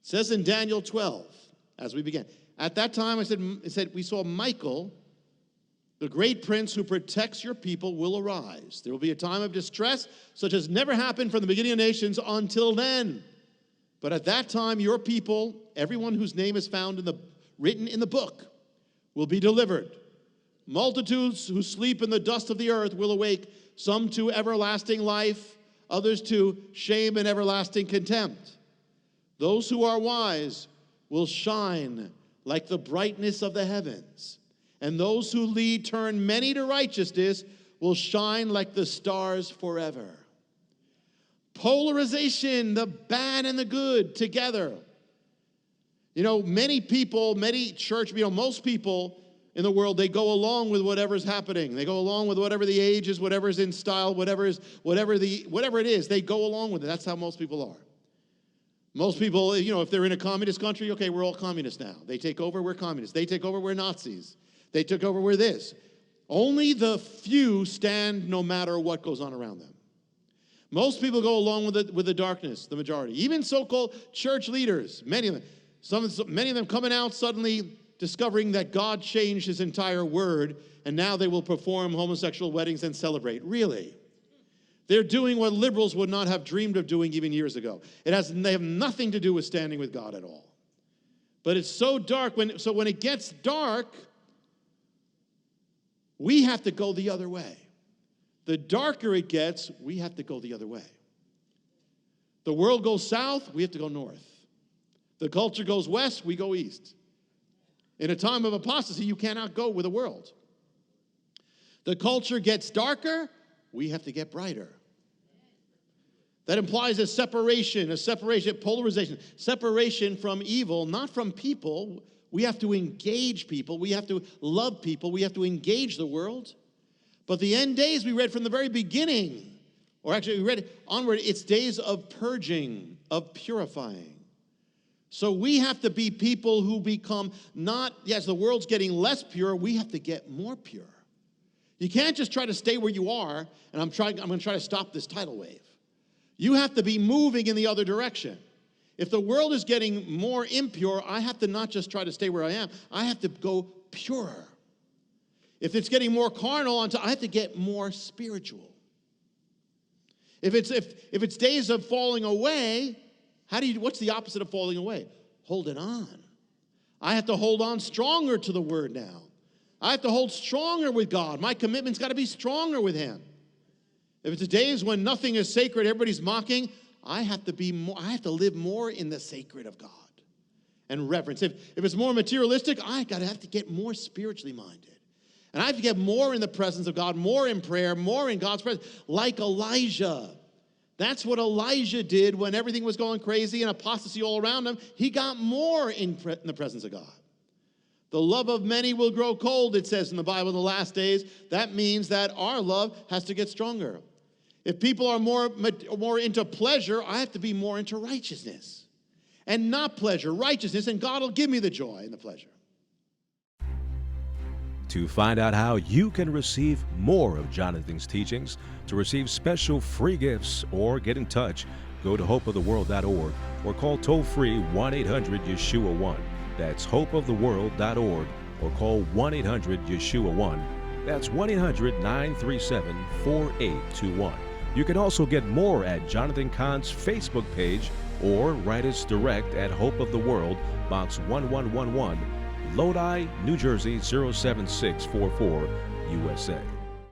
says in Daniel 12, as we began, at that time it said, we saw Michael, the great prince who protects your people, will arise. There will be a time of distress such as never happened from the beginning of nations until then. But at that time, your people, everyone whose name is found written in the book, will be delivered. Multitudes who sleep in the dust of the earth will awake, some to everlasting life, others to shame and everlasting contempt. Those who are wise will shine like the brightness of the heavens, and those who turn many to righteousness will shine like the stars forever. Polarization, the bad and the good together. Many people, most people in the world, they go along with whatever's happening. They go along with whatever the age is, whatever's in style, whatever it is, they go along with it. That's how most people are. Most people, if they're in a communist country, okay, we're all communists now. They take over, we're communists. They take over, we're Nazis. They took over, we're this. Only the few stand no matter what goes on around them. Most people go along with the darkness, the majority. Even so-called church leaders, many of them coming out suddenly discovering that God changed his entire word, and now they will perform homosexual weddings and celebrate. Really? They're doing what liberals would not have dreamed of doing even years ago. They have nothing to do with standing with God at all. But it's so dark. So when it gets dark, we have to go the other way. The darker it gets, we have to go the other way. The world goes south, we have to go north. The culture goes west, we go east. In a time of apostasy, you cannot go with the world. The culture gets darker, we have to get brighter. That implies a separation, polarization, separation from evil, not from people. We have to engage people. We have to love people. We have to engage the world. But the end days, we read from the very beginning, or actually we read onward, it's days of purging, of purifying. So we have to be people who become the world's getting less pure, we have to get more pure. You can't just try to stay where you are, and I'm going to try to stop this tidal wave. You have to be moving in the other direction. If the world is getting more impure, I have to not just try to stay where I am, I have to go purer. If it's getting more carnal, I have to get more spiritual. If it's days of falling away, what's the opposite of falling away? Hold it on. I have to hold on stronger to the word now. I have to hold stronger with God. My commitment's got to be stronger with him. If it's days when nothing is sacred, everybody's mocking, I have to live more in the sacred of God and reverence. If it's more materialistic, I have to get more spiritually minded. And I have to get more in the presence of God, more in prayer, more in God's presence, like Elijah. That's what Elijah did when everything was going crazy and apostasy all around him. He got more in the presence of God. The love of many will grow cold, it says in the Bible in the last days. That means that our love has to get stronger. If people are more into pleasure, I have to be more into righteousness. And not pleasure, righteousness, and God will give me the joy and the pleasure. To find out how you can receive more of Jonathan's teachings, to receive special free gifts, or get in touch, go to hopeoftheworld.org or call toll-free 1-800-YESHUA-1. That's hopeoftheworld.org or call 1-800-YESHUA-1. That's 1-800-937-4821. You can also get more at Jonathan Cahn's Facebook page or write us direct at Hope of the World, Box 1111, Lodi, New Jersey 07644, USA.